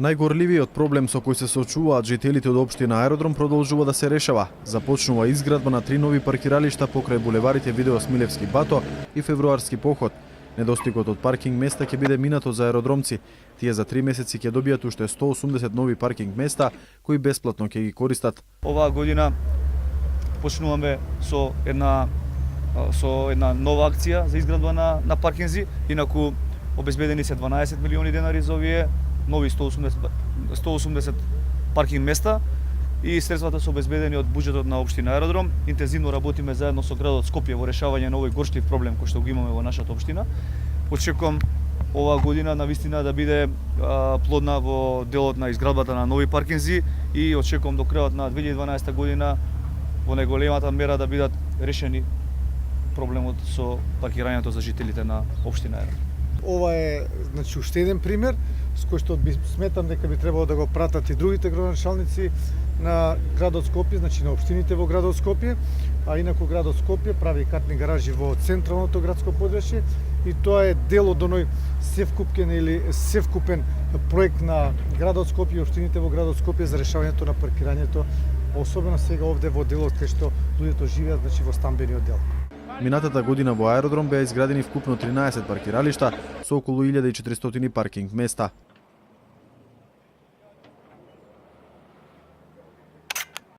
Најгорливиот проблем со кој се соочуваат жителите од општина Аеродром продолжува да се решава. Започнува изградба на 3 нови паркиралишта покрај булеварите Видео Смилевски Бато и Февруарски поход. Недостигот од паркинг места ќе биде минато за аеродромци. Тие за 3 месеци ќе добијат уште 180 нови паркинг места кои бесплатно ќе ги користат. Оваа година почнуваме со една нова акција за изградба на паркинзи, инаку обезбедени се 12 милиони денари за овие нови 180 паркинг места и средствата се обезбедени од буџетот на општина Аеродром. Интензивно работиме заедно со градот Скопје во решавање на овој горчлив проблем кој што го имаме во нашата општина. Очекувам оваа година навистина да биде плодна во делот на изградбата на нови паркинзи и очекувам до крајот на 2012 година во најголемата мера да бидат решени проблемот со паркирањето за жителите на општина Аеродром. Ова е уште еден пример с кој што сметам дека би требало да го пратат и другите градоначалници на градот Скопје, на општините во градот Скопје, а инаку градот Скопје прави картни гаражи во централното градско подрачје и тоа е дел од оној севкупен проект на градот Скопје и општините во градот Скопје за решавањето на паркирањето, особено сега овде во делот кај што луѓето живеат, во стамбениот дел. Минатата година во Аеродром беа изградени вкупно 13 паркиралишта со околу 1400 паркинг места.